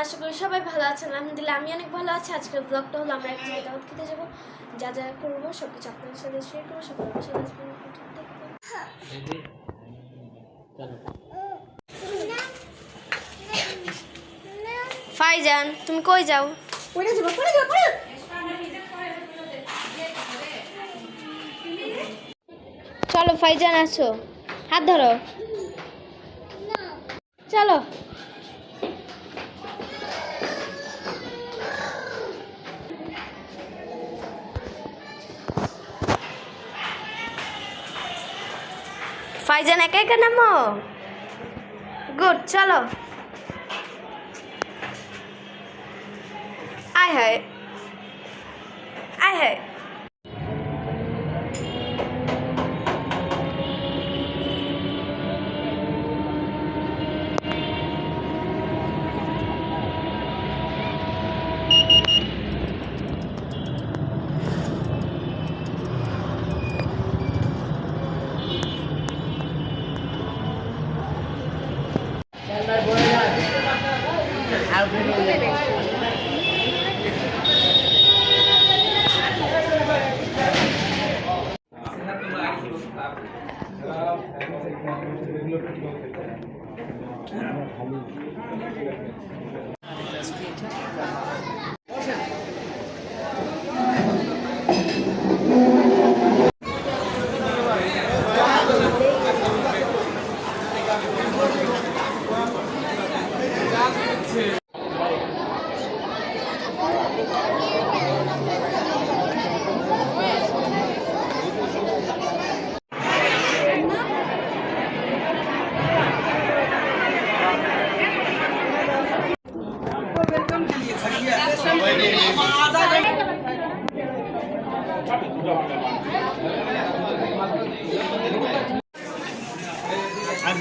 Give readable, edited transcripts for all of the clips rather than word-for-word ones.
আশা করি সবাই ভালো আছেন। আলহামদুলিল্লাহ আমি অনেক ভালো আছি। আজকের ব্লগটা হলো আমরা এক জায়গায় দাওয়াত খেতে যাবো, যা যা করবো সব কিছু আপনাদের সাথে শেয়ার করবো। সকলের সাথে ফাইজান তুমি কই যাও? পড়ে যাবো পড়ে যাবো পড়ে। চলো ফাইজান আসো, হাত ধরো, চলো। ফাইজান একা একা নামো, গুড। চলো আয় হায় আয় হায়।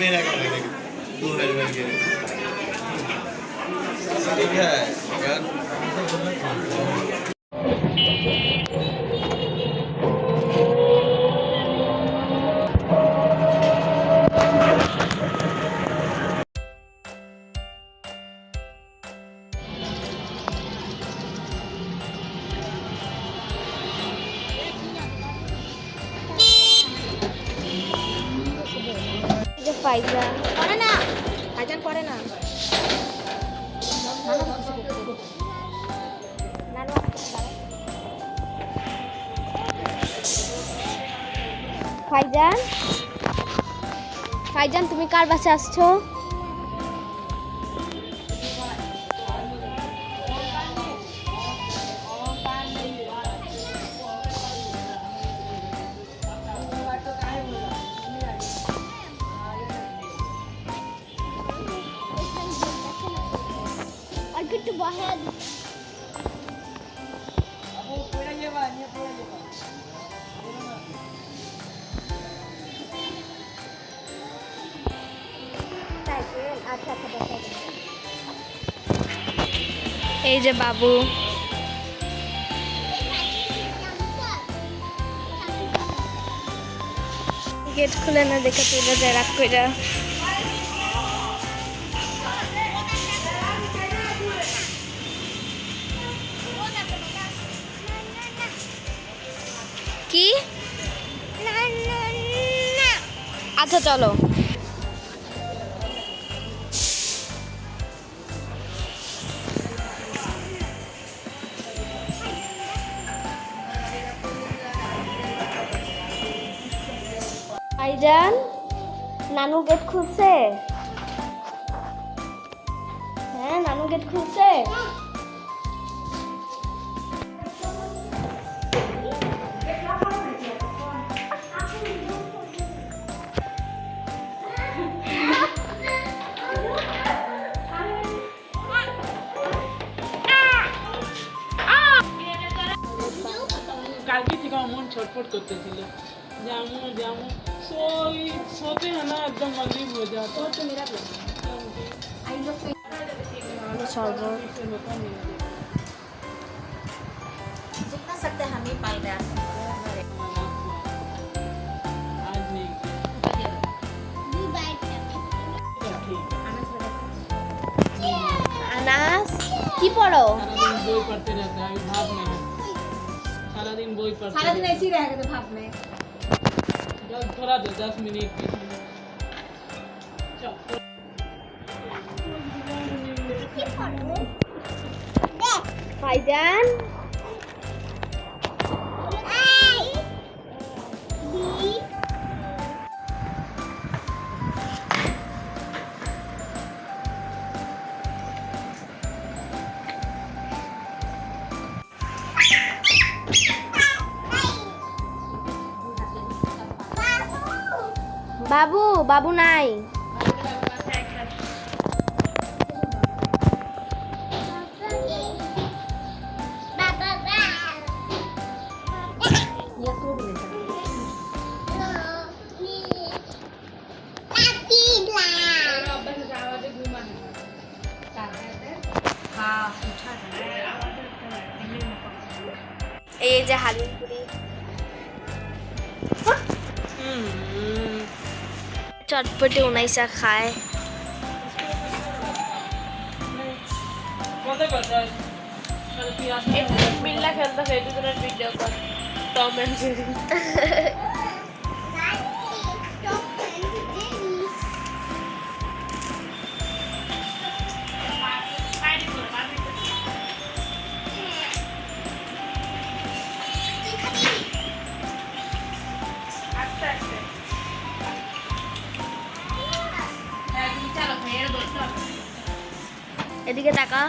मेरा तू हेलमेट के ठीक है यार। ফাইজান পড়ে না, ফাইজান পড়ে না। ফাইজান ফাইজান তুমি কার বাসে আসছো? একটু বহে এই যে বাবু, গেট খুলে না দেখে চলে যায় রাগ কইরা। কি? আচ্ছা চলো। ভাইজান নানু গেট খুলছে? হ্যাঁ নানু গেট খুলছে। কালকে থেকে আমার মন ছটফট করতেছিল, যেমন যেমন सोते हैं ना एकदम अजीब हो जाता है। तो मेरा जितना सकते हम ही पाएंगे आज नहीं আনাস করো? सारा दिन बोई पढ़ते रहता है, अभी भाप में है। सारा दिन बोई पढ़ते सारा दिन रहता ऐसे ही रहेगा तो भाप में है। बस थोड़ा दो 10 मिनट 20 मिनट। चल। ভাইজান বাবু বাবু নাই हाँ उठा এই যে হালিম পুরি চটপটি উনাইসা খায় कौन सा करता है? कल पियास में बिल्ला खेलता है दूसरा वीडियो पर टॉम एंड जेरी এদিকে তাকা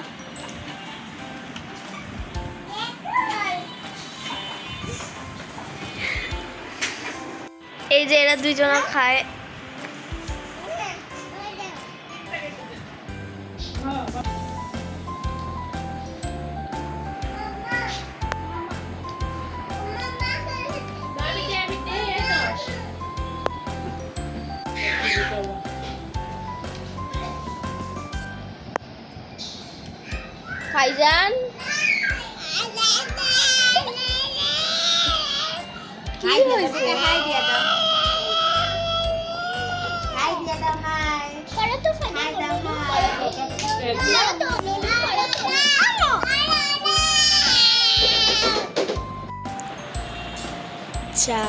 এই যে এরা দুইজন খায় ভাইজান हाय दिया दो हाय दिया दो हाय दिया दो हाय করো তো हाय दो हाय চা